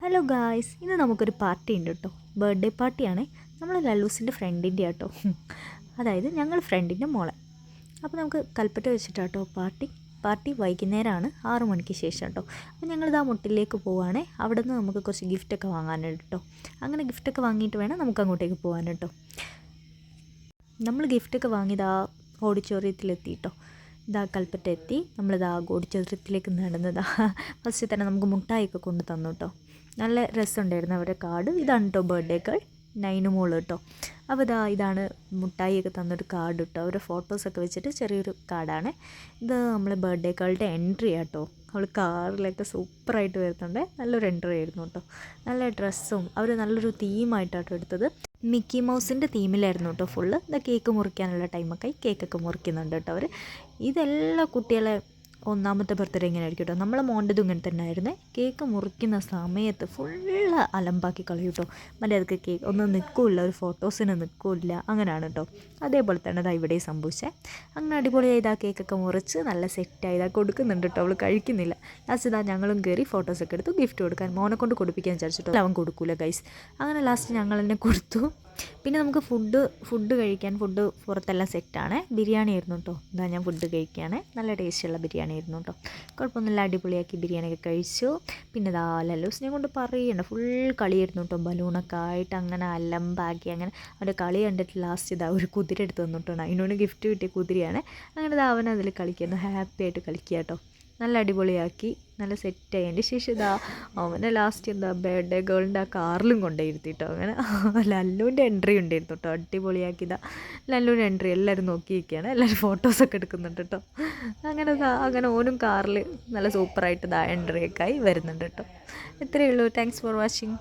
Hello guys, ഇന്ന് നമുക്കൊരു party ഉണ്ട് കേട്ടോ. ബർത്ത്ഡേ പാർട്ടിയാണേ. നമ്മൾ ലല്ലൂസിൻ്റെ ഫ്രണ്ടിൻ്റെ കേട്ടോ. അതായത് ഞങ്ങൾ ഫ്രണ്ടിൻ്റെ മോളെ. അപ്പോൾ നമുക്ക് കൽപ്പറ്റ വെച്ചിട്ടാട്ടോ പാർട്ടി വൈകുന്നേരമാണ് 6 മണിക്ക് ശേഷം കേട്ടോ. അപ്പോൾ ഞങ്ങളിതാ മുട്ടിലേക്ക് പോവുകയാണെ. അവിടെ നിന്ന് നമുക്ക് കുറച്ച് ഗിഫ്റ്റൊക്കെ വാങ്ങാനുണ്ട് കേട്ടോ. അങ്ങനെ ഗിഫ്റ്റൊക്കെ വാങ്ങിയിട്ട് വേണം നമുക്ക് അങ്ങോട്ടേക്ക് പോകാൻ കേട്ടോ. നമ്മൾ ഗിഫ്റ്റൊക്കെ വാങ്ങിയതാ ഓഡിറ്റോറിയത്തിലെത്തി കേട്ടോ. ഇതാ കൽപ്പറ്റ എത്തി. നമ്മളിതാ ഓഡിറ്റോറിയത്തിലേക്ക് നടന്നതാ. ഫസ്റ്റ് തന്നെ നമുക്ക് മുട്ടായിയൊക്കെ കൊണ്ട് തന്നു കേട്ടോ. നല്ല രസമുണ്ടായിരുന്നു അവരുടെ കാർഡ്. ഇതാണ് കേട്ടോ ബർത്ത്ഡേ കാർഡ്, നൈനുമോള് കേട്ടോ. അപ്പോൾ ഇതാണ് മുട്ടായിയൊക്കെ തന്നൊരു കാർഡ് കേട്ടോ. അവരുടെ ഫോട്ടോസൊക്കെ വെച്ചിട്ട് ചെറിയൊരു കാർഡാണ് ഇത്. നമ്മളെ ബർത്ത്ഡേ കാർഡിൻ്റെ എൻട്രി ആട്ടോ. അവൾ കാറിലൊക്കെ സൂപ്പറായിട്ട് വരുന്നുണ്ട്. നല്ലൊരു എൻട്രി ആയിരുന്നു കേട്ടോ. നല്ല ഡ്രസ്സും അവർ നല്ലൊരു തീമായിട്ടാട്ടോ എടുത്തത്. മിക്കി മൗസിൻ്റെ തീമിലായിരുന്നു കേട്ടോ ഫുള്ള്. കേക്ക് മുറിക്കാനുള്ള ടൈമൊക്കെ കേക്കൊക്കെ മുറിക്കുന്നുണ്ട് കേട്ടോ അവർ. ഇതെല്ലാ കുട്ടികളെ ഒന്നാമത്തെ ബർത്ത്ഡേ ഇങ്ങനെ ആയിരിക്കും കേട്ടോ. നമ്മളെ മോൻ്റെതും ഇങ്ങനെ തന്നെ ആയിരുന്നേ. കേക്ക് മുറിക്കുന്ന സമയത്ത് ഫുള്ള് അലമ്പാക്കി കളയും കേട്ടോ. മര്യാദക്ക് കേക്ക് ഒന്നും നിൽക്കില്ല, ഒരു ഫോട്ടോസിന് നിൽക്കില്ല, അങ്ങനെയാണ് കേട്ടോ. അതേപോലെ തന്നെ ഇതാ ഇവിടെ സംഭവിച്ചത്. അങ്ങനെ അടിപൊളിയായി ഇതാ കേക്കൊക്കെ മുറിച്ച് നല്ല സെറ്റായി ഇതാ കൊടുക്കുന്നുണ്ട് കേട്ടോ. അവൾ കഴിക്കുന്നില്ല. ലാസ്റ്റ് ഇതാ ഞങ്ങളും കയറി ഫോട്ടോസൊക്കെ എടുത്തു. ഗിഫ്റ്റ് കൊടുക്കാൻ മോനെ കൊണ്ട് കൊടുപ്പിക്കാൻ വിചാരിച്ചിട്ടോ. അവൻ കൊടുക്കൂല ഗൈസ്. അങ്ങനെ ലാസ്റ്റ് ഞങ്ങൾ തന്നെ കൊടുത്തു. പിന്നെ നമുക്ക് ഫുഡ് കഴിക്കാൻ പുറത്തെല്ലാം സെറ്റാണ്. ബിരിയാണി ആയിരുന്നു കേട്ടോ. ഇതാ ഞാൻ ഫുഡ് കഴിക്കുകയാണ്. നല്ല ടേസ്റ്റുള്ള ബിരിയാണി ആയിരുന്നു കേട്ടോ. കുഴപ്പമൊന്നുമില്ല, അടിപൊളിയാക്കി ബിരിയാണിയൊക്കെ കഴിച്ചു. പിന്നെ ഇതാ ലല്ലൂസിനെ കൊണ്ട് പറയണ്ട, ഫുൾ കളിയായിരുന്നു കേട്ടോ. ബലൂണൊക്കെ ആയിട്ട് അങ്ങനെ അലമ്പാക്കി. അങ്ങനെ അവൻ്റെ കളി കണ്ടിട്ട് ലാസ്റ്റ് ഇതാ ഒരു കുതിര എടുത്ത് തന്നിട്ടുണ്ട്. അതിനോട് ഗിഫ്റ്റ് കിട്ടിയ കുതിരയാണ്. അങ്ങനെ ഇതാ അവൻ അതിൽ കളിക്കുന്നു, ഹാപ്പി ആയിട്ട് കളിക്കുക കേട്ടോ. നല്ല അടിപൊളിയാക്കി, നല്ല സെറ്റായി. അതിൻ്റെ ശേഷം ഇതാ അവനെ ലാസ്റ്റ് എന്താ ബർത്ത്ഡേ ഗേളിൻ്റെ ആ കാറിലും കൊണ്ടുപോയിരുത്തിട്ടോ. അങ്ങനെ ലല്ലുവിൻ്റെ എൻട്രി ഉണ്ടായിരുന്നു കേട്ടോ. അടിപൊളിയാക്കി ഇതാ ലല്ലുവിൻ്റെ എൻട്രി എല്ലാവരും നോക്കിയിരിക്കുകയാണ്. എല്ലാവരും ഫോട്ടോസൊക്കെ എടുക്കുന്നുണ്ട് കേട്ടോ. അങ്ങനെ ഓനും കാറിൽ നല്ല സൂപ്പറായിട്ട് എൻട്രിയൊക്കെ ആയി വരുന്നുണ്ട് കേട്ടോ. ഇത്രയേ ഉള്ളൂ. Thanks for watching.